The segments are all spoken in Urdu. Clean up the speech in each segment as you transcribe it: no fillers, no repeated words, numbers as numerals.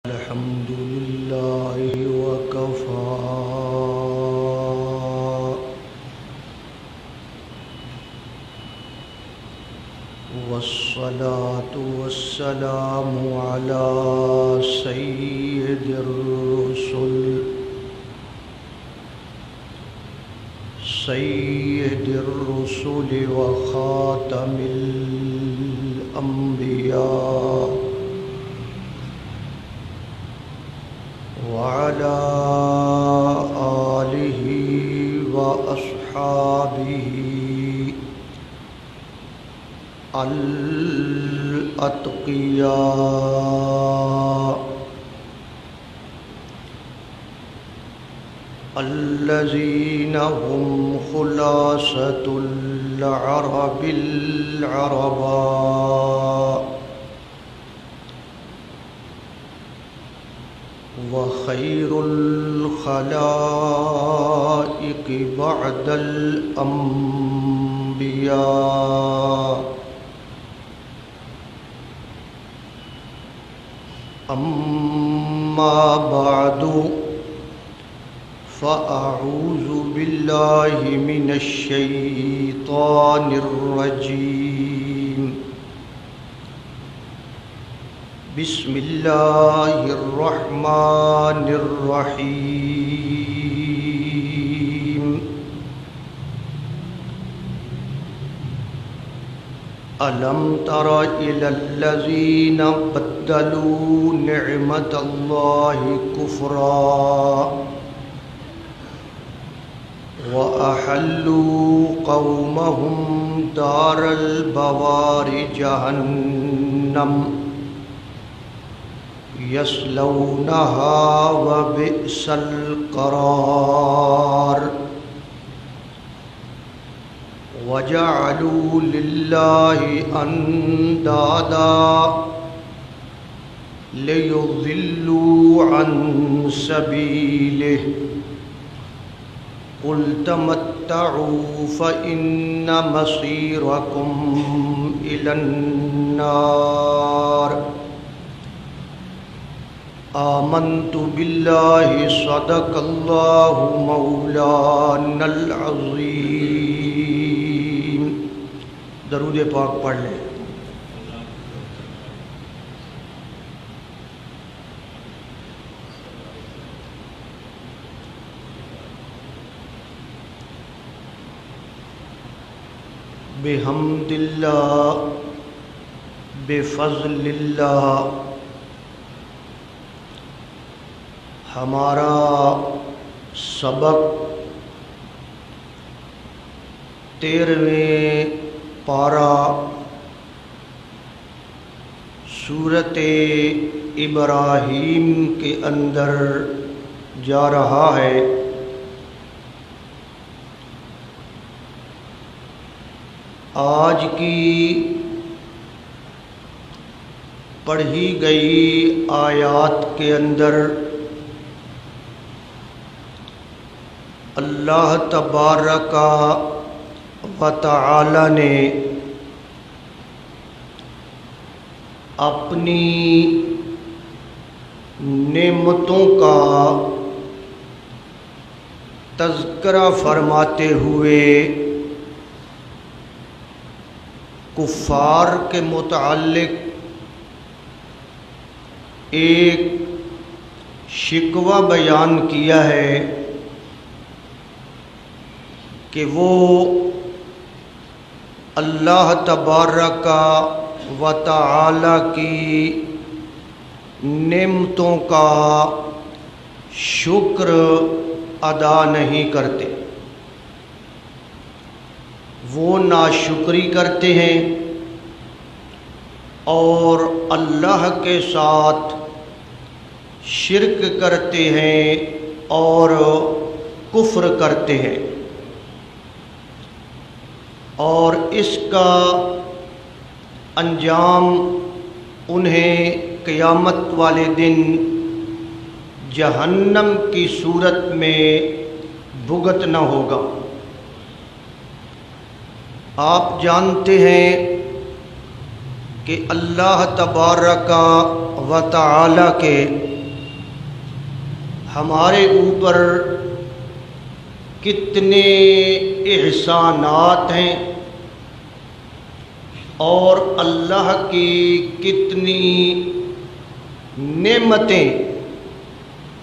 الحمد لله وكفى والصلاة والسلام على سيد الرسل وخاتم الأنبياء وعلى آله وأصحابه الأتقياء الذين هم خلاصة العرب العرباء وخير الخلائق بعد الأنبياء أما بعد فأعوذ بالله من الشيطان الرجيم بسم الله الرحمن الرحيم ألم تر إلى الذين بدلوا نعمة الله كفرا وأحلوا قومهم دار البوار جهنم يصلونها وبئس القرار وجعلوا لله أندادا ليضلوا عن سبيله قل تمتعوا فإن مصيركم إلى النار آمنت بالله صدق الله مولانا العظيم. درود پاک پڑھ لیں. بحمد اللہ بفضل اللہ. ہمارا سبق 13ویں پارہ سورۃ ابراہیم کے اندر جا رہا ہے. آج کی پڑھی گئی آیات کے اندر اللہ تبارک و تعالی نے اپنی نعمتوں کا تذکرہ فرماتے ہوئے کفار کے متعلق ایک شکوہ بیان کیا ہے کہ وہ اللہ تبارک و تعالی کی نعمتوں کا شکر ادا نہیں کرتے. وہ ناشکری کرتے ہیں اور اللہ کے ساتھ شرک کرتے ہیں اور کفر کرتے ہیں، اور اس کا انجام انہیں قیامت والے دن جہنم کی صورت میں بھگتنا ہوگا. آپ جانتے ہیں کہ اللہ تبارک و تعالی کے ہمارے اوپر کتنے احسانات ہیں اور اللہ کی کتنی نعمتیں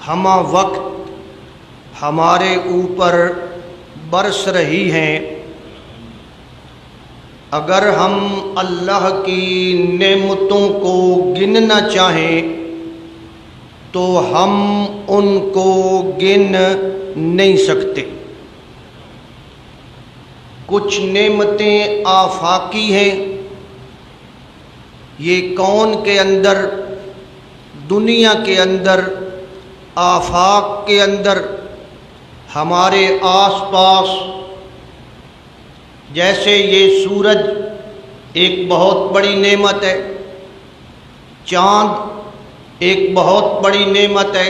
ہمہ وقت ہمارے اوپر برس رہی ہیں۔ اگر ہم اللہ کی نعمتوں کو گننا چاہیں تو ہم ان کو گن نہیں سکتے۔ کچھ نعمتیں آفاقی ہیں، یہ کون کے اندر، دنیا کے اندر، آفاق کے اندر، ہمارے آس پاس، جیسے یہ سورج ایک بہت بڑی نعمت ہے، چاند ایک بہت بڑی نعمت ہے،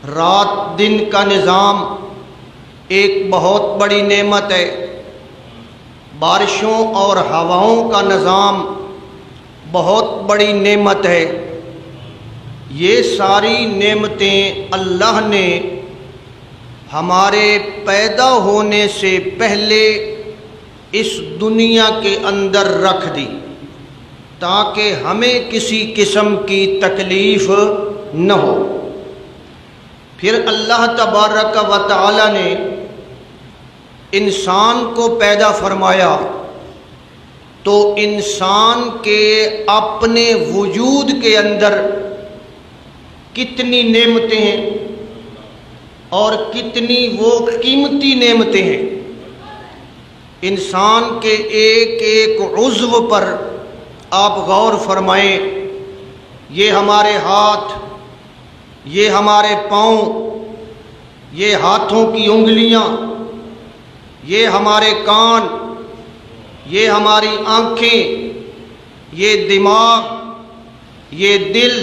رات دن کا نظام ایک بہت بڑی نعمت ہے، بارشوں اور ہواؤں کا نظام بہت بڑی نعمت ہے۔ یہ ساری نعمتیں اللہ نے ہمارے پیدا ہونے سے پہلے اس دنیا کے اندر رکھ دی تاکہ ہمیں کسی قسم کی تکلیف نہ ہو۔ پھر اللہ تبارک و تعالی نے انسان کو پیدا فرمایا تو انسان کے اپنے وجود کے اندر کتنی نعمتیں ہیں اور کتنی وہ قیمتی نعمتیں ہیں۔ انسان کے ایک ایک عضو پر آپ غور فرمائیں، یہ ہمارے ہاتھ، یہ ہمارے پاؤں، یہ ہاتھوں کی انگلیاں، یہ ہمارے کان، یہ ہماری آنکھیں، یہ دماغ، یہ دل،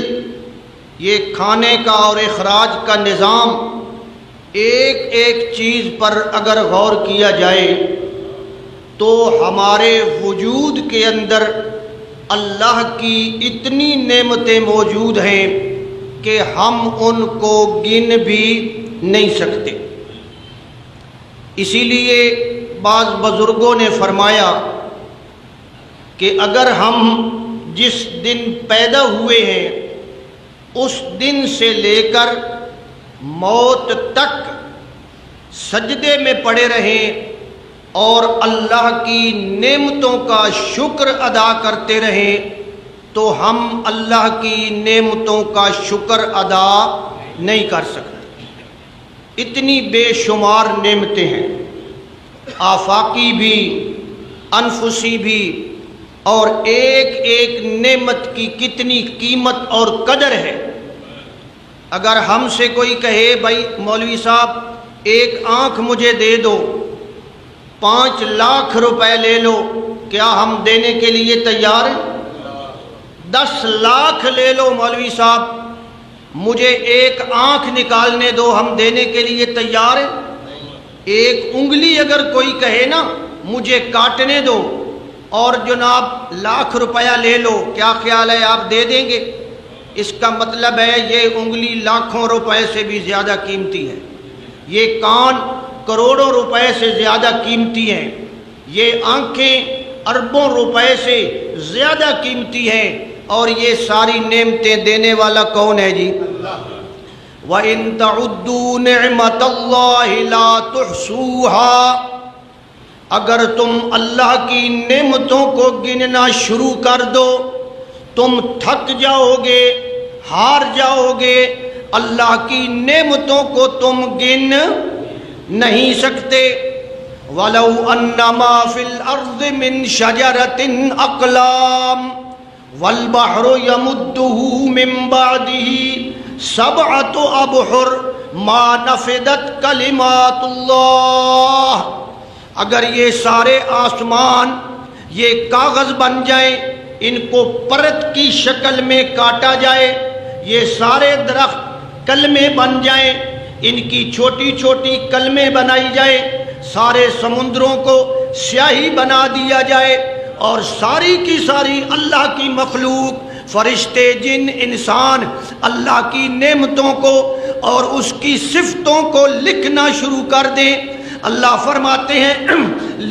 یہ کھانے کا اور اخراج کا نظام، ایک ایک چیز پر اگر غور کیا جائے تو ہمارے وجود کے اندر اللہ کی اتنی نعمتیں موجود ہیں کہ ہم ان کو گن بھی نہیں سکتے۔ اسی لیے بعض بزرگوں نے فرمایا کہ اگر ہم جس دن پیدا ہوئے ہیں اس دن سے لے کر موت تک سجدے میں پڑے رہیں اور اللہ کی نعمتوں کا شکر ادا کرتے رہیں تو ہم اللہ کی نعمتوں کا شکر ادا نہیں کر سکتے۔ اتنی بے شمار نعمتیں ہیں، آفاقی بھی، انفسی بھی، اور ایک ایک نعمت کی کتنی قیمت اور قدر ہے۔ اگر ہم سے کوئی کہے بھائی مولوی صاحب ایک آنکھ مجھے دے دو، 5 لاکھ روپے لے لو، کیا ہم دینے کے لیے تیار ہیں؟ 10 لاکھ لے لو مولوی صاحب، مجھے ایک آنکھ نکالنے دو، ہم دینے کے لیے تیار ہیں؟ ایک انگلی اگر کوئی کہے نا مجھے کاٹنے دو اور جناب لاکھ روپیہ لے لو، کیا خیال ہے آپ دے دیں گے؟ اس کا مطلب ہے یہ انگلی لاکھوں روپے سے بھی زیادہ قیمتی ہے، یہ کان کروڑوں روپے سے زیادہ قیمتی ہیں، یہ آنکھیں اربوں روپے سے زیادہ قیمتی ہیں، اور یہ ساری نعمتیں دینے والا کون ہے جی؟ وَإِن تَعُدُّوا نِعْمَةَ اللَّهِ لَا تُحْصُوهَا، اگر تم اللہ کی نعمتوں کو گننا شروع کر دو تم تھک جاؤ گے، ہار جاؤ گے، اللہ کی نعمتوں کو تم گن نہیں سکتے۔ وَلَوْ أَنَّ مَا فِي الْأَرْضِ مِنْ شَجَرَةٍ أَقْلَامٍ وَالْبَحْرُ يَمُدُّهُ مِنْ بَعْدِهِ سَبْعَةُ أَبْحُرٍ مَا نَفِدَتْ كَلِمَاتُ اللَّهِ، اگر یہ سارے آسمان یہ کاغذ بن جائیں، ان کو پرت کی شکل میں کاٹا جائے، یہ سارے درخت کلمے بن جائیں، ان کی چھوٹی چھوٹی کلمیں بنائی جائے، سارے سمندروں کو سیاہی بنا دیا جائے، اور ساری کی ساری اللہ کی مخلوق فرشتے جن انسان اللہ کی نعمتوں کو اور اس کی صفتوں کو لکھنا شروع کر دیں، اللہ فرماتے ہیں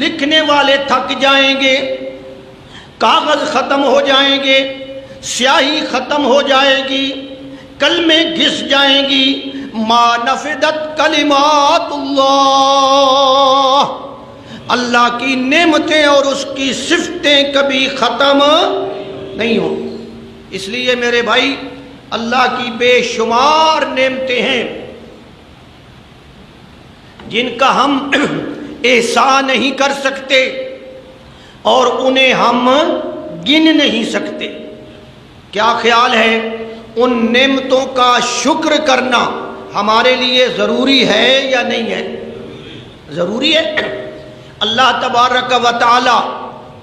لکھنے والے تھک جائیں گے، کاغذ ختم ہو جائیں گے، سیاہی ختم ہو جائے گی، کلمیں گھس جائیں گی، ما نفدت کلمات اللہ، اللہ کی نعمتیں اور اس کی صفتیں کبھی ختم نہیں ہوں۔ اس لیے میرے بھائی اللہ کی بے شمار نعمتیں ہیں جن کا ہم احصاء نہیں کر سکتے اور انہیں ہم گن نہیں سکتے۔ کیا خیال ہے ان نعمتوں کا شکر کرنا ہمارے لیے ضروری ہے یا نہیں ہے؟ ضروری ہے۔ اللہ تبارک و تعالی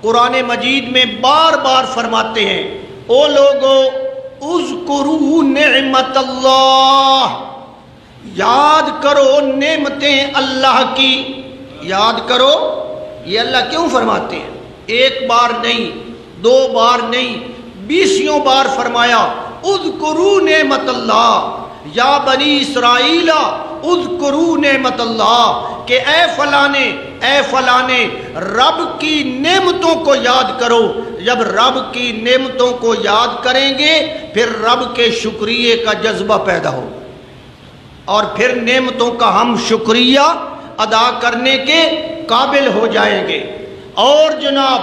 قرآن مجید میں بار بار فرماتے ہیں او لوگو اذکروا نعمت اللہ، یاد کرو نعمتیں اللہ کی، یاد کرو۔ یہ اللہ کیوں فرماتے ہیں؟ ایک بار نہیں، دو بار نہیں، 20 بار فرمایا اذکروا نعمت اللہ یا بنی اسرائیل اذکروا نعمت اللہ، کہ اے فلانے رب کی نعمتوں کو یاد کرو۔ جب رب کی نعمتوں کو یاد کریں گے پھر رب کے شکریہ کا جذبہ پیدا ہو اور پھر نعمتوں کا ہم شکریہ ادا کرنے کے قابل ہو جائیں گے۔ اور جناب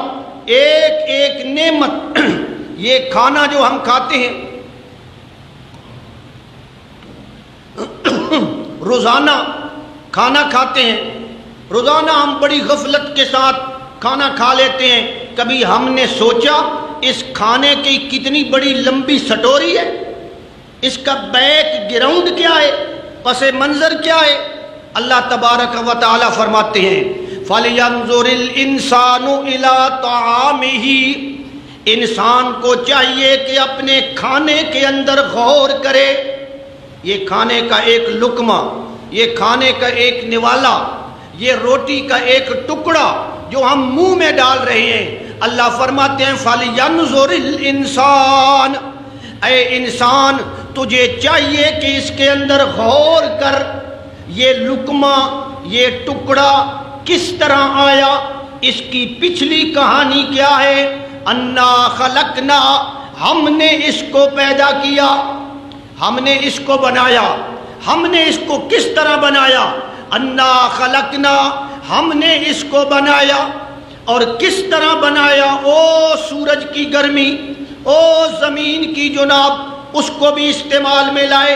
ایک ایک نعمت، یہ کھانا جو ہم کھاتے ہیں روزانہ کھانا کھاتے ہیں، روزانہ ہم بڑی غفلت کے ساتھ کھانا کھا لیتے ہیں۔ کبھی ہم نے سوچا اس کھانے کی کتنی بڑی لمبی سٹوری ہے، اس کا بیک گراؤنڈ کیا ہے، پس منظر کیا ہے؟ اللہ تبارک و تعالی فرماتے ہیں فَلْيَنظُرِ الْإِنسَانُ إِلَىٰ طَعَامِهِ، انسان کو چاہیے کہ اپنے کھانے کے اندر غور کرے۔ یہ کھانے کا ایک لقمہ، یہ کھانے کا ایک نوالا، یہ روٹی کا ایک ٹکڑا جو ہم منہ میں ڈال رہے ہیں، اللہ فرماتے ہیں فَلْيَنظُرِ الْإِنسَانُ، اے انسان تجھے چاہیے کہ اس کے اندر غور کر، یہ لقمہ، یہ ٹکڑا کس طرح آیا، اس کی پچھلی کہانی کیا ہے؟ انا خلقنا، ہم نے اس کو پیدا کیا، ہم نے اس کو بنایا، ہم نے اس کو کس طرح بنایا؟ انا خلقنا، ہم نے اس کو بنایا، اور کس طرح بنایا؟ او سورج کی گرمی، او زمین کی جناب اس کو بھی استعمال میں لائے،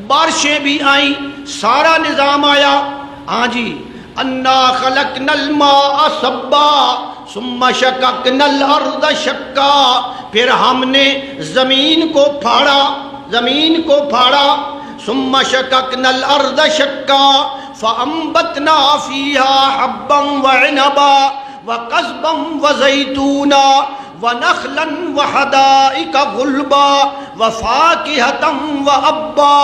بارشیں بھی آئیں، سارا نظام آیا۔ ہاں جی، انا خلقنا الماء صبا ثم شققنا الارض شقا، پھر ہم نے زمین کو پھاڑا، زمین کو پھاڑا، ثم شققنا الارض شقا فانبتنا فيها حبا وعنبا وقضبا وزيتونا ونخلا وحدائق غلبا وفاكهة وابا۔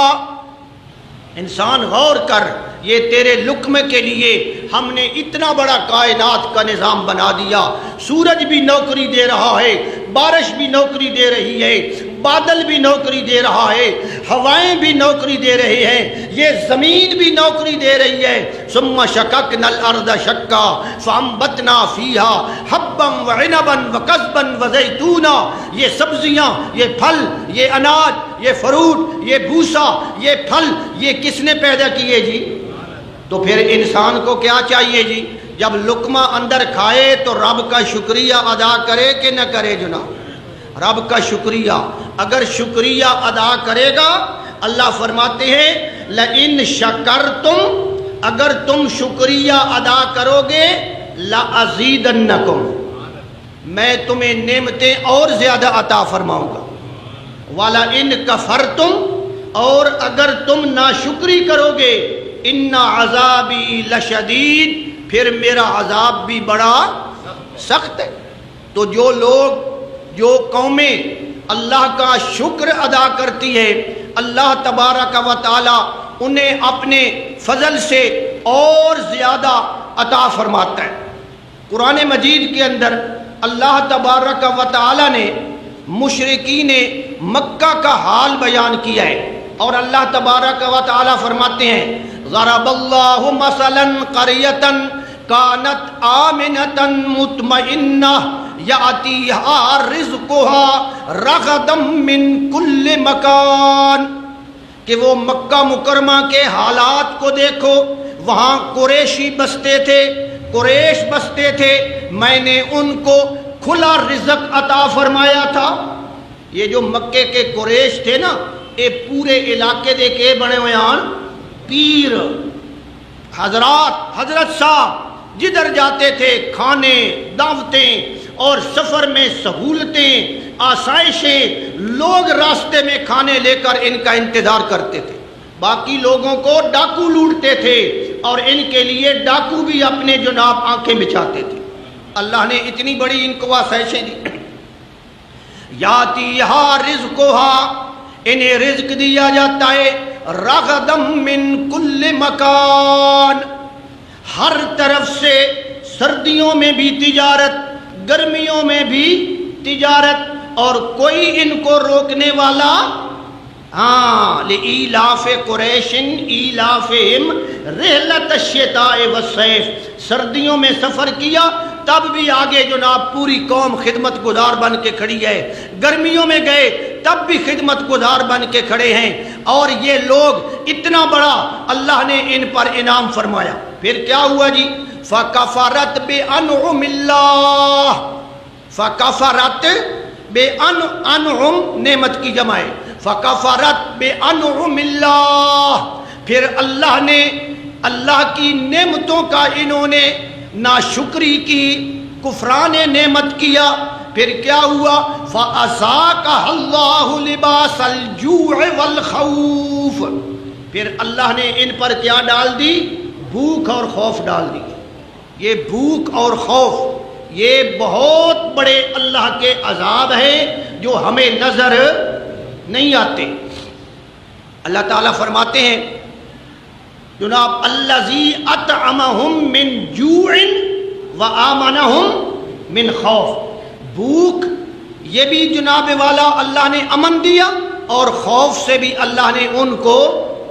انسان غور کر، یہ تیرے لقمے کے لیے ہم نے اتنا بڑا کائنات کا نظام بنا دیا۔ سورج بھی نوکری دے رہا ہے، بارش بھی نوکری دے رہی ہے، بادل بھی نوکری دے رہا ہے، ہوائیں بھی نوکری دے رہے ہیں، یہ زمین بھی نوکری دے رہی ہے۔ ثم شققنا الارض شقا فانبتنا فيها حبا وعنبا وقضبا وزيتونا، یہ سبزیاں، یہ پھل، یہ اناج، یہ فروٹ، یہ بھوسا، یہ پھل، یہ کس نے پیدا کیے جی؟ تو پھر انسان کو کیا چاہیے جی؟ جب لقمہ اندر کھائے تو رب کا شکریہ ادا کرے کہ نہ کرے جناب؟ رب کا شکریہ اگر شکریہ ادا کرے گا، اللہ فرماتے ہیں لَإِن شَكَرْتُمْ، اگر تم شکریہ ادا کرو گے لَأَزِيدَنَّكُمْ، میں تمہیں نعمتیں اور زیادہ عطا فرماؤں گا۔ وَلَإِن كَفَرْتُمْ، اور اگر تم ناشکری کرو گے اِنَّ عَذَابِي لَشَدِيد، پھر میرا عذاب بھی بڑا سخت ہے۔ تو جو لوگ، جو قومیں اللہ کا شکر ادا کرتی ہے، اللہ تبارک و تعالی انہیں اپنے فضل سے اور زیادہ عطا فرماتا ہے۔ قرآن مجید کے اندر اللہ تبارک و تعالی نے مشرکین مکہ کا حال بیان کیا ہے، اور اللہ تبارک و تعالی فرماتے ہیں ضرب اللہ مثلا قریۃ کانت آمنۃ مطمئنہ یأتیہا رزقہا رغدا من کل مکان، کہ وہ مکہ مکرمہ کے حالات کو دیکھو، وہاں قریشی بستے تھے، قریش بستے تھے، میں نے ان کو کھلا رزق عطا فرمایا تھا۔ یہ جو مکے کے قریش تھے نا، یہ پورے علاقے دے کے بنے ہوئے ہیں پیر حضرت صاحب، جدھر جاتے تھے کھانے، دعوتیں اور سفر میں سہولتیں، آسائشیں، لوگ راستے میں کھانے لے کر ان کا انتظار کرتے تھے۔ باقی لوگوں کو ڈاکو لوٹتے تھے اور ان کے لیے ڈاکو بھی اپنے جناب آنکھیں بچھاتے تھے۔ اللہ نے اتنی بڑی ان کو آسائشیں دی۔ یاتیہا رزقہا، انہیں رزق دیا جاتا ہے رغدم من کل مکان، ہر طرف سے، سردیوں میں بھی تجارت، گرمیوں میں بھی تجارت، اور کوئی ان کو روکنے والا لإیلاف قریش ایلافہم رحلۃ الشتاء والصیف، سردیوں میں سفر کیا تب بھی آگے جناب پوری قوم خدمت گزار بن کے کھڑی ہے، گرمیوں میں گئے تب بھی خدمت گزار بن کے کھڑے ہیں، اور یہ لوگ اتنا بڑا اللہ نے ان پر انعام فرمایا۔ پھر کیا ہوا جی؟ فَكَفَرَتْ بِأَنْعُمِ اللَّهِ، فَكَفَرَتْ بِأَنْعُمِ نعمت کی جمع ہے، فَكَفَرَتْ بِأَنْعُمِ اللَّهِ، پھر اللہ نے اللہ کی نعمتوں کا انہوں نے ناشکری کی، کفران نعمت کیا۔ پھر کیا ہوا؟ فَأَذَاقَهَا اللَّهُ لِبَاسَ الْجُوعِ وَالْخَوْفِ، پھر اللہ نے ان پر کیا ڈال دی؟ بھوک اور خوف ڈال دی۔ یہ بھوک اور خوف یہ بہت بڑے اللہ کے عذاب ہیں جو ہمیں نظر نہیں آتے۔ اللہ تعالیٰ فرماتے ہیں جناب الذی اطعمہم من جوع وآمنہم من خوف، بھوک یہ بھی جناب والا اللہ نے امن دیا، اور خوف سے بھی اللہ نے ان کو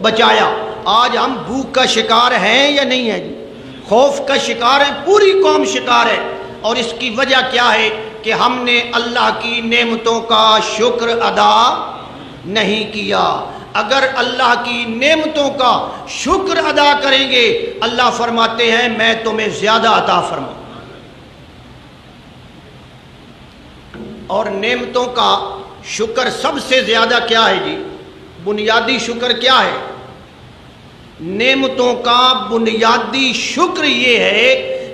بچایا۔ آج ہم بھوک کا شکار ہیں یا نہیں ہیں؟ خوف کا شکار ہیں، پوری قوم شکار ہے، اور اس کی وجہ کیا ہے کہ ہم نے اللہ کی نعمتوں کا شکر ادا نہیں کیا۔ اگر اللہ کی نعمتوں کا شکر ادا کریں گے، اللہ فرماتے ہیں میں تمہیں زیادہ عطا فرماؤں۔ اور نعمتوں کا شکر سب سے زیادہ کیا ہے جی؟ بنیادی شکر کیا ہے؟ نعمتوں کا بنیادی شکر یہ ہے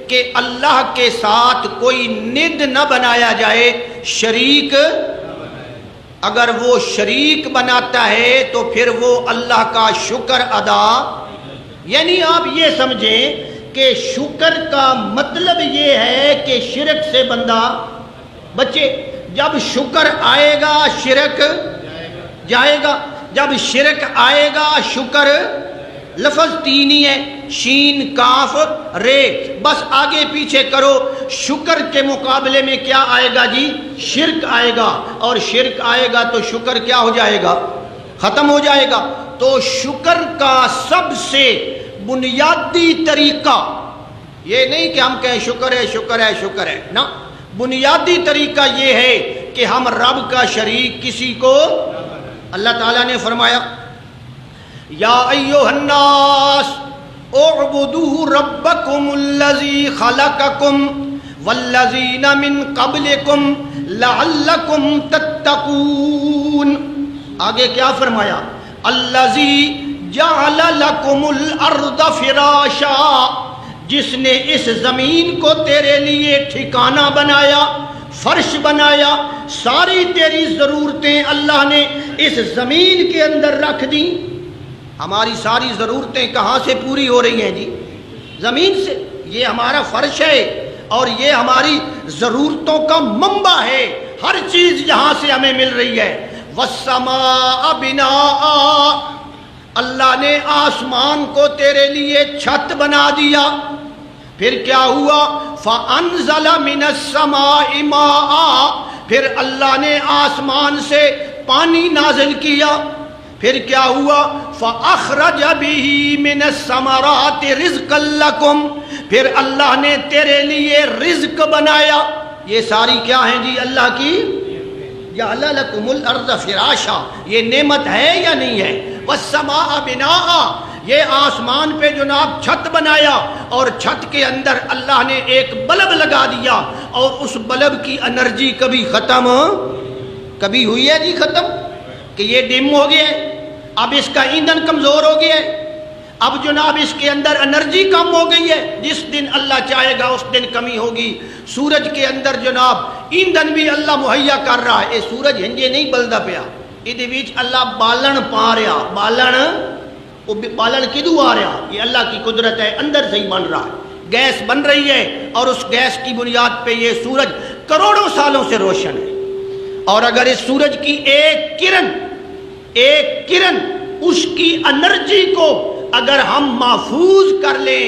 کہ اللہ کے ساتھ کوئی ند نہ بنایا جائے، شریک، اگر وہ شریک بناتا ہے تو پھر وہ اللہ کا شکر ادا، یعنی آپ یہ سمجھیں کہ شکر کا مطلب یہ ہے کہ شرک سے بندہ بچے۔ جب شکر آئے گا شرک جائے گا، جب شرک آئے گا شکر، لفظ تین ہی ہے، شین کاف رے، بس آگے پیچھے کرو، شکر کے مقابلے میں کیا آئے گا جی؟ شرک آئے گا، اور شرک آئے گا تو شکر کیا ہو جائے گا؟ ختم ہو جائے گا۔ تو شکر کا سب سے بنیادی طریقہ یہ نہیں کہ ہم کہیں شکر ہے شکر ہے شکر ہے، نا، بنیادی طریقہ یہ ہے کہ ہم رب کا شریک کسی کو، اللہ تعالیٰ نے فرمایا یا ایھا الناس اعبدوا ربکم الذی خلقکم والذین من قبلکم لعلکم تتقون۔ آگے کیا فرمایا؟ الذی جعل لکم الارض فراشا، جس نے اس زمین کو تیرے لیے ٹھکانہ بنایا، فرش بنایا، ساری تیری ضرورتیں اللہ نے اس زمین کے اندر رکھ دیں۔ ہماری ساری ضرورتیں کہاں سے پوری ہو رہی ہیں جی؟ زمین سے۔ یہ ہمارا فرش ہے اور یہ ہماری ضرورتوں کا منبع ہے، ہر چیز یہاں سے ہمیں مل رہی ہے۔ والسماء بناء، اللہ نے آسمان کو تیرے لیے چھت بنا دیا۔ پھر کیا ہوا؟ فَأَنزَلَ مِنَ السَّمَاءِ مَاءً، پھر اللہ نے آسمان سے پانی نازل کیا، پھر کیا ہوا؟ فَأَخْرَجَ بِهِ مِنَ الثَّمَرَاتِ رِزْقًا لَكُمْ، پھر اللہ نے تیرے لیے رزق بنایا۔ یہ ساری کیا ہیں جی؟ اللہ کی جعل لکم الارض فراشا، یہ نعمت ہے یا نہیں ہے؟ والسماء بناء، یہ آسمان پہ جناب چھت بنایا، اور چھت کے اندر اللہ نے ایک بلب لگا دیا، اور اس بلب کی انرجی کبھی ختم کبھی ہوئی ہے جی ختم؟ کہ یہ ڈم ہو گیا ہے، اب اس کا ایندھن کمزور ہو گیا ہے، اب جناب اس کے اندر انرجی کم ہو گئی ہے، جس دن اللہ چاہے گا اس دن کمی ہوگی۔ سورج کے اندر جناب ایندھن بھی اللہ مہیا کر رہا ہے، یہ سورج ہنجے نہیں بلدا پیا، یہ بیچ اللہ بالن پا رہا، بالن کدو آ رہا، یہ اللہ کی قدرت ہے، اندر سے ہی بن رہا ہے، گیس بن رہی ہے، اور اس گیس کی بنیاد پہ یہ سورج کروڑوں سالوں سے روشن ہے۔ اور اگر اس سورج کی ایک کرن اس کی انرجی کو اگر ہم محفوظ کر لیں،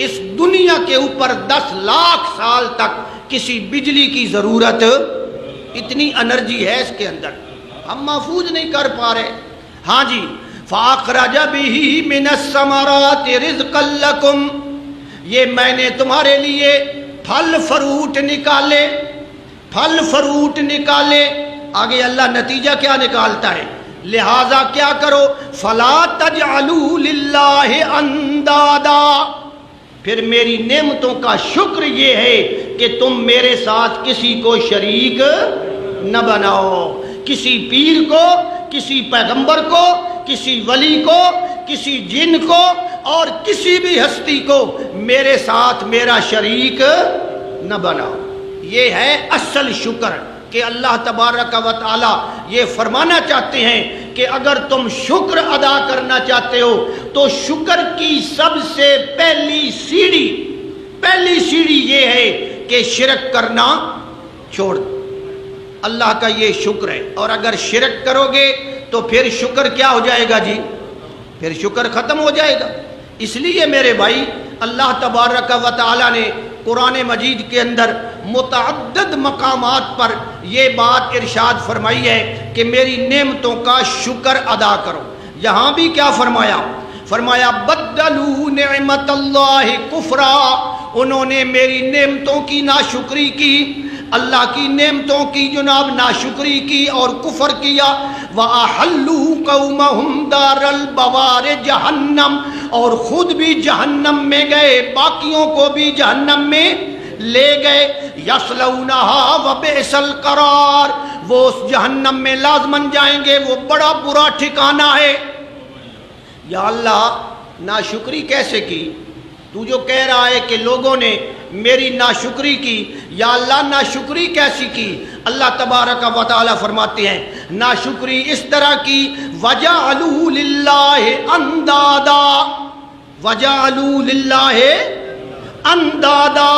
اس دنیا کے اوپر 10 لاکھ سال تک کسی بجلی کی ضرورت، اتنی انرجی ہے اس کے اندر، ہم محفوظ نہیں کر پا رہے۔ ہاں جی، فَأَخْرَجَ بِهِ مِنَ الثَّمَرَاتِ رِزْقًا لَكُمْ، یہ میں نے تمہارے لیے پھل فروٹ نکالے۔ آگے اللہ نتیجہ کیا نکالتا ہے؟ لہذا کیا کرو؟ فَلَا تَجْعَلُوا لِلَّهِ أَنْدَادًا، پھر میری نعمتوں کا شکر یہ ہے کہ تم میرے ساتھ کسی کو شریک نہ بناؤ، کسی پیر کو، کسی پیغمبر کو، کسی ولی کو، کسی جن کو، اور کسی بھی ہستی کو میرے ساتھ میرا شریک نہ بناؤ۔ یہ ہے اصل شکر، کہ اللہ تبارک و تعالی یہ فرمانا چاہتے ہیں کہ اگر تم شکر ادا کرنا چاہتے ہو تو شکر کی سب سے پہلی سیڑھی یہ ہے کہ شرک کرنا چھوڑ دو۔ اللہ کا یہ شکر ہے، اور اگر شرک کرو گے تو پھر شکر کیا ہو جائے گا جی؟ پھر شکر ختم ہو جائے گا۔ اس لیے میرے بھائی اللہ تبارک و تعالی نے قرآن مجید کے اندر متعدد مقامات پر یہ بات ارشاد فرمائی ہے کہ میری نعمتوں کا شکر ادا کرو۔ یہاں بھی کیا فرمایا بدلوا نعمت اللہ کفرا، انہوں نے میری نعمتوں کی ناشکری کی، اللہ کی نعمتوں کی جناب ناشکری کی اور کفر کیا۔ وَأَحَلُّوا قَوْمَهُمْ دَارَ الْبَوَارِ جہنم، اور خود بھی جہنم میں گئے، باقیوں کو بھی جہنم میں لے گئے۔ يَصْلَوْنَهَا وَبِئْسَ الْقَرَارُ، وہ اس جہنم میں لازماً جائیں گے، وہ بڑا برا ٹھکانہ ہے۔ یا اللہ ناشکری کیسے کی؟ تو جو کہہ رہا ہے کہ لوگوں نے میری ناشکری کی، یا اللہ ناشکری کیسی کی؟ اللہ تبارک و تعالی فرماتے ہیں ناشکری اس طرح کی، وَجَعَلُوا لِلَّهِ أَنْدَادًا، وَجَعَلُوا لِلَّهِ أَنْدَادًا،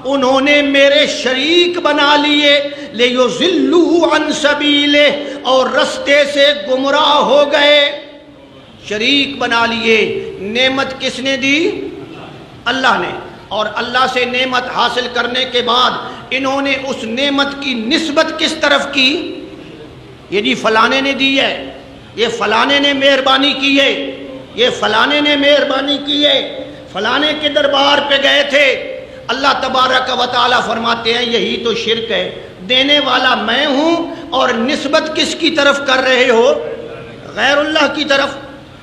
انہوں نے میرے شریک بنا لیے، لِيُضِلُّوا عَنْ سَبِيلِهِ، اور رستے سے گمراہ ہو گئے۔ شریک بنا لیے۔ نعمت کس نے دی؟ اللہ نے، اور اللہ سے نعمت حاصل کرنے کے بعد انہوں نے اس نعمت کی نسبت کس طرف کی؟ یہ جی فلانے نے دی ہے، یہ فلانے نے مہربانی کی ہے، یہ فلانے نے مہربانی کی ہے، فلانے کے دربار پہ گئے تھے۔ اللہ تبارک و تعالی فرماتے ہیں یہی تو شرک ہے، دینے والا میں ہوں اور نسبت کس کی طرف کر رہے ہو؟ غیر اللہ کی طرف۔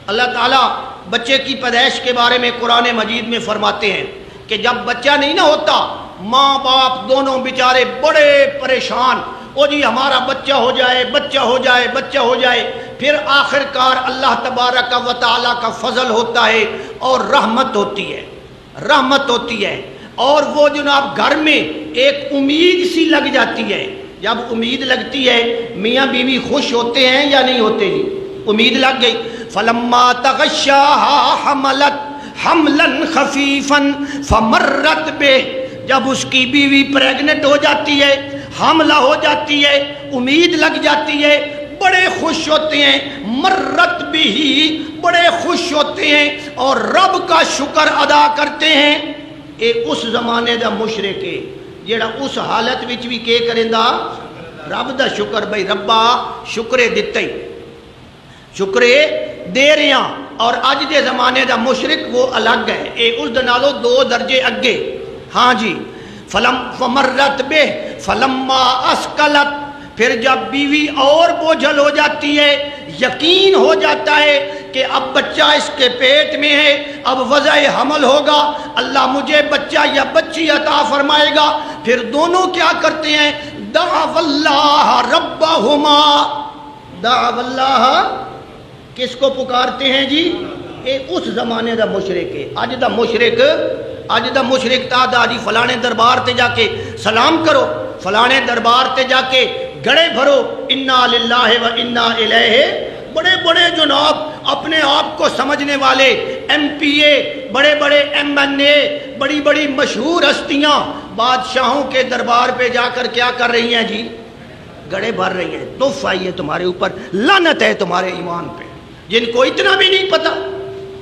اللہ تعالیٰ بچے کی پیدائش کے بارے میں قرآن مجید میں فرماتے ہیں کہ جب بچہ نہیں نہ ہوتا، ماں باپ دونوں بیچارے بڑے پریشان، او جی ہمارا بچہ ہو جائے، بچہ ہو جائے، بچہ ہو جائے۔ پھر آخر کار اللہ تبارک و تعالیٰ کا فضل ہوتا ہے اور رحمت ہوتی ہے، اور وہ جناب گھر میں ایک امید سی لگ جاتی ہے۔ جب امید لگتی ہے میاں بیوی خوش ہوتے ہیں یا نہیں ہوتے جی؟ امید لگ گئی۔ فلما تغشاها حملت حملا خفیفا فمرت به، جب اس کی بیوی پریگننٹ ہو جاتی ہے، حاملہ ہو جاتی ہے، امید لگ جاتی ہے، بڑے خوش ہوتے ہیں، مرت بھی، بڑے خوش ہوتے ہیں اور رب کا شکر ادا کرتے ہیں۔ اے اس زمانے دا مشرک ہے جیڑا اس حالت وچ بھی کے کریندا؟ رب دا شکر بھائی ربا شکرے دتا ہی شکرے دے رہے ہیں. اور اج دے زمانے دا مشرک وہ الگ ہے, اے اس دنالو 2 درجے اگے. ہاں جی فمرت بے فلما اسکلت, پھر جب بیوی اور بوجھل ہو جاتی ہے, یقین ہو جاتا ہے کہ اب بچہ اس کے پیٹ میں ہے, اب وضع حمل ہوگا, اللہ مجھے بچہ یا بچی عطا فرمائے گا, پھر دونوں کیا کرتے ہیں, دعوا اللہ ربہما. دعوا اللہ کس کو پکارتے ہیں جی؟ اے اس زمانے دا مشرک ہے. اج دا مشرک تا دا جی فلانے دربار تے جا کے سلام کرو, فلانے دربار تے جا کے گڑے بھرو, انا للہ و انا الیہ. بڑے بڑے جناب اپنے آپ کو سمجھنے والے ایم پی اے, بڑے بڑے ایم این اے, بڑی بڑی مشہور ہستیاں بادشاہوں کے دربار پہ جا کر کیا کر رہی ہیں جی؟ گڑے بھر رہی ہیں. تحفہ آئی ہے تمہارے اوپر, لعنت ہے تمہارے ایمان پہ. جن کو اتنا بھی نہیں پتا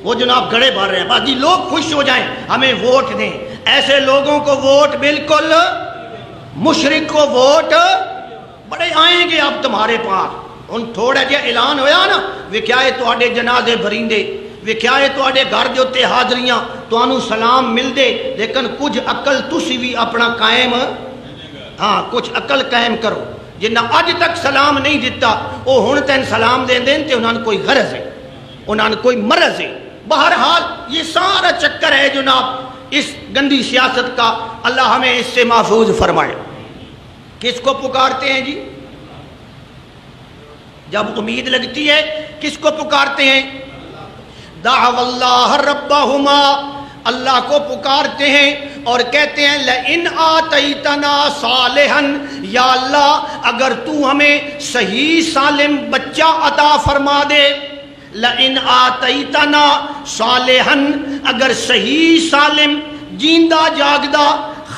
وہ جناب گڑے بھر رہے ہیں. باقی لوگ خوش ہو جائیں ہمیں ووٹ دیں, ایسے لوگوں کو ووٹ بالکل, مشرک کو ووٹ بڑے آئیں گے اب تمہارے پاس. ان تھوڑا جہا اعلان ہویا نا, وکھیا ہے تواڈے جنازے بھریندے, وکھیا ہے تواڈے گھر دے اوتے حاضریاں, تانوں سلام مل دے, لیکن کچھ عقل تسی بھی اپنا قائم, ہاں کچھ عقل قائم کرو. جنہ اج تک سلام نہیں دیتا وہ ہن تین سلام دین دین تے انہاں کوئی غرض ہے, انہاں کوئی مرض ہے. بہرحال یہ سارا چکر ہے جناب اس گندی سیاست کا, اللہ ہمیں اس سے محفوظ فرمائے. کس کو پکارتے ہیں جی جب امید لگتی ہے؟ کس کو پکارتے ہیں؟ دعوا اللہ ربہما, اللہ کو پکارتے ہیں اور کہتے ہیں لئن آتیتنا صالحا, یا اللہ اگر تو ہمیں صحیح سالم بچہ عطا فرما دے. لئن آتیتنا صالحا, اگر صحیح سالم جیندہ جاگدہ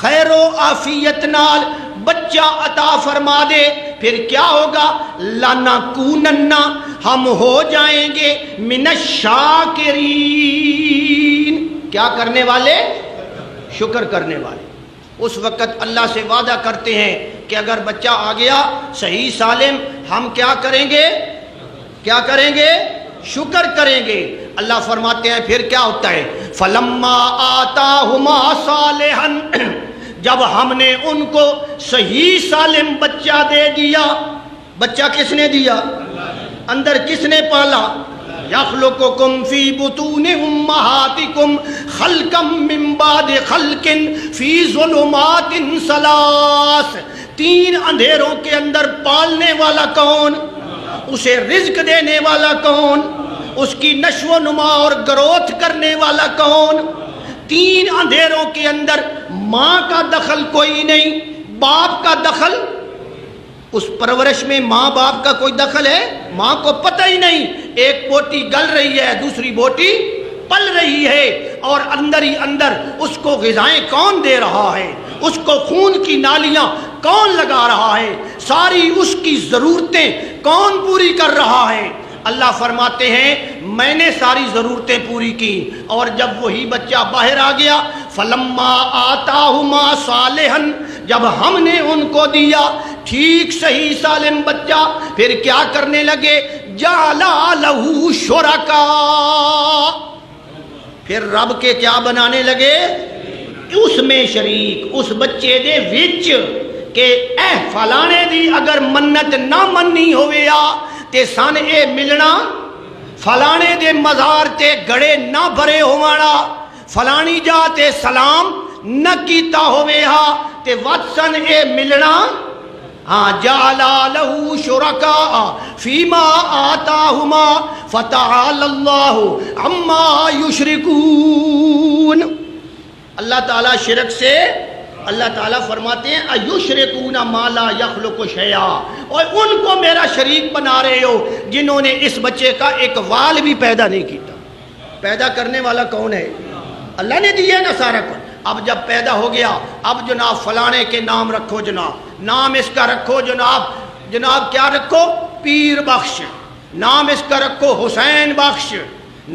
خیر و عافیت نال بچہ عطا فرما دے, پھر کیا ہوگا؟ لَنَكُونَنَّ, ہم ہو جائیں گے من الشاکرین, کیا کرنے والے؟ شکر کرنے والے. اس وقت اللہ سے وعدہ کرتے ہیں کہ اگر بچہ آ گیا صحیح سالم, ہم کیا کریں گے؟ کیا کریں گے؟ شکر کریں گے. اللہ فرماتے ہیں پھر کیا ہوتا ہے؟ فَلَمَّا آتَاهُمَا صَالِحًا, جب ہم نے ان کو صحیح سالم بچہ دے دیا. بچہ کس نے دیا؟ اندر کس نے پالا؟ یخلقکم فی بطون امہاتکم خلقا من بعد خلق فی ظلمات ثلاث. 3 اندھیروں کے اندر پالنے والا کون؟ اسے رزق دینے والا کون؟ اس کی نشو و نما اور گروتھ کرنے والا کون؟ 3 اندھیروں کے اندر ماں کا دخل کوئی نہیں, باپ کا دخل, اس پرورش میں ماں باپ کا کوئی دخل ہے؟ ماں کو پتہ ہی نہیں. ایک بوٹی گل رہی ہے, دوسری بوٹی پل رہی ہے, اور اندر ہی اندر اس کو غذائیں کون دے رہا ہے, اس کو خون کی نالیاں کون لگا رہا ہے, ساری اس کی ضرورتیں کون پوری کر رہا ہے؟ اللہ فرماتے ہیں میں نے ساری ضرورتیں پوری کی. اور جب وہی بچہ باہر آ گیا, فلما آتاہما صالحا, جب ہم نے ان کو دیا ٹھیک صحیح سالم بچہ, پھر کیا کرنے لگے؟ جعل لہ شرکا, پھر رب کے کیا بنانے لگے؟ اس میں شریک, اس بچے دے وچ, کہ اے فلانے دی اگر منت نہ مننی ہوئے آ تے سن اے ملنا, فلانے دے مزار تے گڑے نہ بھرے ہووانا, فلانی جا تے سلام نہ کیتا ہوئے ہا تے وطسن اے ملنا. ہاں جعل لہ شرکاء فیما آتاہما فتعالی اللہ عما یشرکون. اللہ تعالیٰ شرک سے, اللہ تعالیٰ فرماتے ہیں ایشرکون ما لا یخلق شیئا, اور ان کو میرا شریک بنا رہے ہو جنہوں نے اس بچے کا ایک وال بھی پیدا نہیں کیتا. پیدا کرنے والا کون ہے؟ اللہ نے دیا نا سارا کچھ. اب جب پیدا ہو گیا, اب جناب فلانے کے نام رکھو, جناب نام اس کا رکھو, جناب کیا رکھو؟ پیر بخش. نام اس کا رکھو حسین بخش.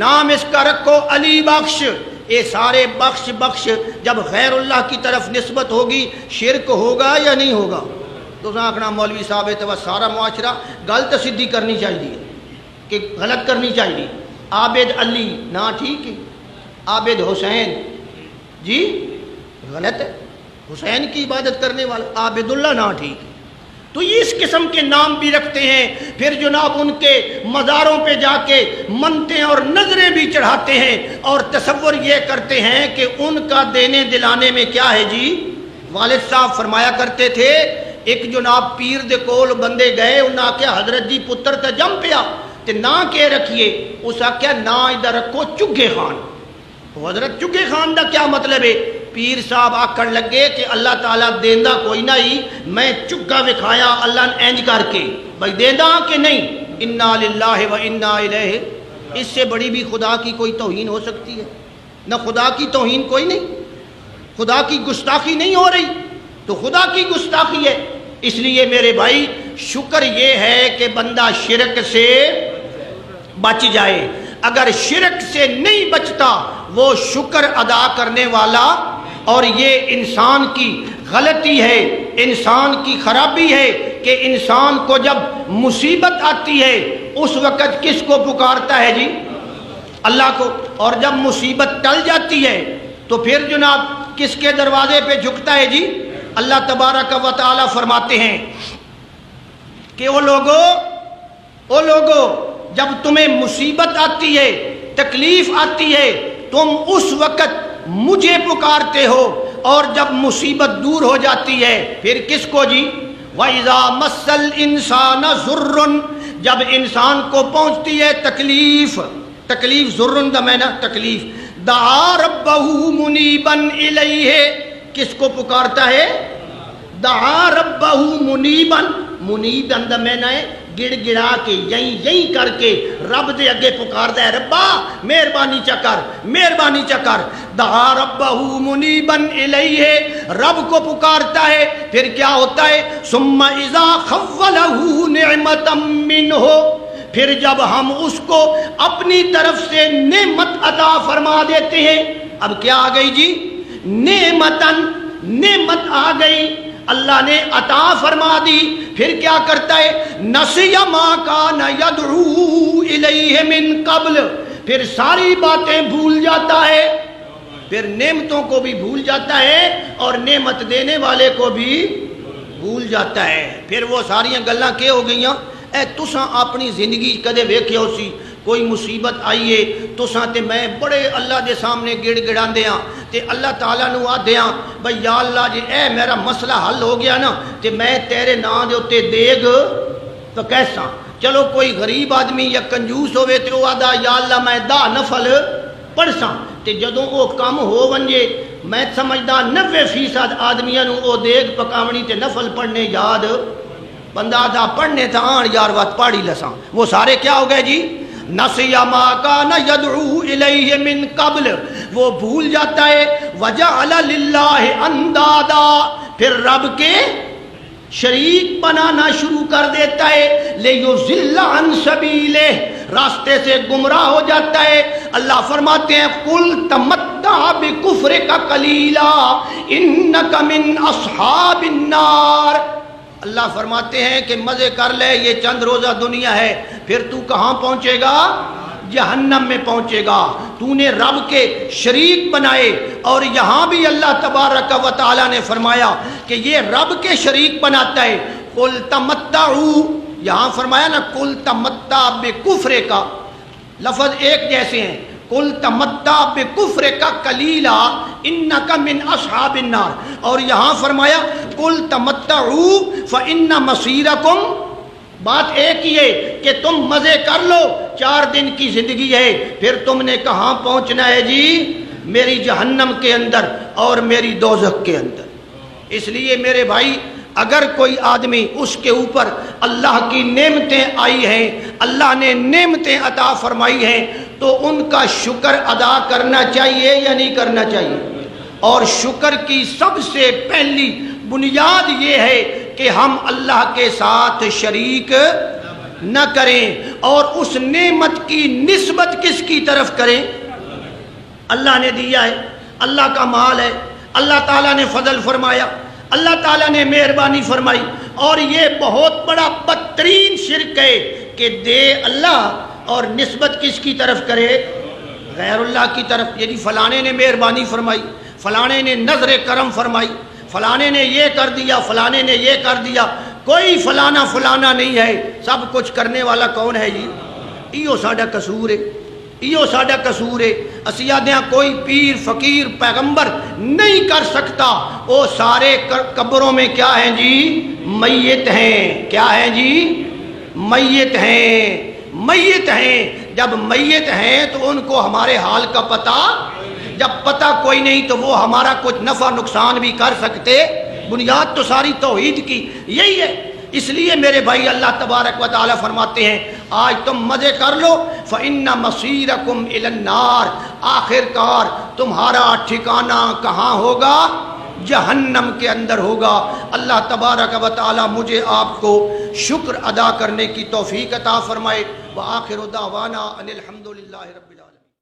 نام اس کا رکھو علی بخش. یہ سارے بخش جب غیر اللہ کی طرف نسبت ہوگی, شرک ہوگا یا نہیں ہوگا؟ تو آخنا مولوی صاحب ہے تو سارا معاشرہ گل تو سیدھی کرنی چاہیے کہ غلط کرنی چاہیے. عابد علی نا ٹھیک ہے, عابد حسین جی غلط ہے, حسین کی عبادت کرنے والا. عابد اللہ نا ٹھیک ہے. تو یہ اس قسم کے نام بھی رکھتے ہیں. پھر جناب ان کے مزاروں پہ جا کے منتیں اور نظریں بھی چڑھاتے ہیں اور تصور یہ کرتے ہیں کہ ان کا دینے دلانے میں کیا ہے جی. والد صاحب فرمایا کرتے تھے, ایک جناب پیر دے کول بندے گئے, انہاں آکھیا حضرت جی پتر تے جم پیا تے نا کے رکھیے. اس آکھیا نا ادھر رکھو چگے خان. حضرت چگے خان دا کیا مطلب ہے؟ پیر صاحب آکھن لگے کہ اللہ تعالیٰ دیندہ کوئی نہ ہی, میں چگا وکھایا اللہ نے اینج کر کے, بھائی دیندہ کہ نہیں. انا للہ و انا الیہ. اس سے بڑی بھی خدا کی کوئی توہین ہو سکتی ہے؟ نہ خدا کی توہین کوئی نہیں, خدا کی گستاخی نہیں ہو رہی, تو خدا کی گستاخی ہے. اس لیے میرے بھائی شکر یہ ہے کہ بندہ شرک سے بچ جائے. اگر شرک سے نہیں بچتا وہ شکر ادا کرنے والا, اور یہ انسان کی غلطی ہے, انسان کی خرابی ہے کہ انسان کو جب مصیبت آتی ہے اس وقت کس کو پکارتا ہے جی؟ اللہ کو. اور جب مصیبت ٹل جاتی ہے تو پھر جناب کس کے دروازے پہ جھکتا ہے جی؟ اللہ تبارک و تعالی فرماتے ہیں کہ او لوگو جب تمہیں مصیبت آتی ہے, تکلیف آتی ہے, تم اس وقت مجھے پکارتے ہو, اور جب مصیبت دور ہو جاتی ہے پھر کس کو جی؟ وَإِذَا مَسَّ الْإِنسَانَ ضُرٌّ. جب انسان کو پہنچتی ہے تکلیف, تکلیف ضرٌ دا میں نا تکلیف, دعا ربہ منیباً الیہ. کس کو پکارتا ہے؟ دعا ربہ منیباً. منیباً دا میں نا ہے گڑ گڑا کے یہیں کر کے رب دے اگے پکارتا ہے, ربا مہربانی چکر مہربانی چکر. دعا ربہ منیباً الیہ, رب کو پکارتا ہے. پھر کیا ہوتا ہے؟ ثم اذا خولہ نعمتا منہ. پھر جب ہم اس کو اپنی طرف سے نعمت عطا فرما دیتے ہیں. اب کیا آ گئی جی؟ نعمت آ گئی, اللہ نے عطا فرما دی. پھر کیا کرتا ہے؟ نسی ما کان یدعو الیہ من قبل. پھر ساری باتیں بھول جاتا ہے, پھر نعمتوں کو بھی بھول جاتا ہے اور نعمت دینے والے کو بھی بھول جاتا ہے. پھر وہ ساریاں گلاں کیا ہو گئیاں. اے تساں اپنی زندگی کدے ویکھیا ہو سی کوئی مصیبت آئیے تساں تے میں بڑے اللہ دے سامنے گڑ گڑاندے ہاں تے اللہ تعالیٰ نو آدھے ہاں بھئی یا اللہ جی اے میرا مسئلہ حل ہو گیا نا تے میں تیرے نام دے اتے دیگ تو کیسا. چلو کوئی غریب آدمی یا کنجوس ہوئے تے وہ آدھا یا اللہ میں دا نفل پڑھساں تے جدوں وہ کم ہو ونجے میں سمجھدا 90% آدمیاں نو او دیگ پکاونی تے نفل پڑھنے یاد بندہ دا پڑھنے تا آن یار وقت پاڑی لساں. وہ سارے کیا ہو گئے جی؟ نسی ما کان یدعو الیہ من قبل. وہ بھول جاتا ہے. وجعل للہ اندادا. پھر رب کے شریک بنانا شروع کر دیتا ہے. لیضل عن سبیلہ. راستے سے گمراہ ہو جاتا ہے. اللہ فرماتے ہیں قل تمتع بکفرک قلیلا انک من اصحاب النار. اللہ فرماتے ہیں کہ مزے کر لے, یہ چند روزہ دنیا ہے, پھر تو کہاں پہنچے گا؟ جہنم میں پہنچے گا. تو نے رب کے شریک بنائے. اور یہاں بھی اللہ تبارک و تعالی نے فرمایا کہ یہ رب کے شریک بناتا ہے. قل تمتعوا, یہاں فرمایا نا قل تمتع بکفرک, لفظ ایک جیسے ہیں. قل تمتع بکفرک قلیلا انک من اصحاب النار. اور یہاں فرمایا قل تمتعوا فإن مصیرکم. بات ایک ہی ہے کہ تم مزے کر لو, 4 دن کی زندگی ہے, پھر تم نے کہاں پہنچنا ہے جی؟ میری جہنم کے اندر اور میری دوزخ کے اندر. اس لیے میرے بھائی اگر کوئی آدمی اس کے اوپر اللہ کی نعمتیں آئی ہیں, اللہ نے نعمتیں عطا فرمائی ہیں, تو ان کا شکر ادا کرنا چاہیے یا نہیں کرنا چاہیے؟ اور شکر کی سب سے پہلی بنیاد یہ ہے کہ ہم اللہ کے ساتھ شریک نہ کریں, اور اس نعمت کی نسبت کس کی طرف کریں؟ اللہ نے دیا ہے, اللہ کا مال ہے, اللہ تعالیٰ نے فضل فرمایا, اللہ تعالیٰ نے مہربانی فرمائی, اور یہ بہت بڑا بدترین شرک ہے کہ دے اللہ اور نسبت کس کی طرف کرے؟ غیر اللہ کی طرف. یعنی فلانے نے مہربانی فرمائی، فلانے نے نظر کرم فرمائی، فلانے نے یہ کر دیا، فلانے نے یہ کر دیا. کوئی فلانا فلانا نہیں ہے، سب کچھ کرنے والا کون ہے جی؟ ایو ساڈا قصور ہے، ایو ساڈا قصور ہے. اسی آدھے کوئی پیر فقیر پیغمبر نہیں کر سکتا. وہ سارے قبروں میں کیا ہیں جی؟ میت ہیں. کیا ہیں جی؟ میت ہیں. میت ہیں. جب میت ہیں تو ان کو ہمارے حال کا پتہ، جب پتہ کوئی نہیں تو وہ ہمارا کچھ نفع نقصان بھی کر سکتے. بنیاد تو ساری توحید کی یہی ہے. اس لیے میرے بھائی اللہ تبارک و تعالی فرماتے ہیں آج تم مزے کر لو فَإِنَّ مَصِيرَكُمْ إِلَى النَّارِ، آخر کار تمہارا ٹھکانہ کہاں ہوگا؟ جہنم کے اندر ہوگا. اللہ تبارک و تعالی مجھے آپ کو شکر ادا کرنے کی توفیق عطا فرمائے. وآخر دعوانا ان الحمد للہ رب العالمین.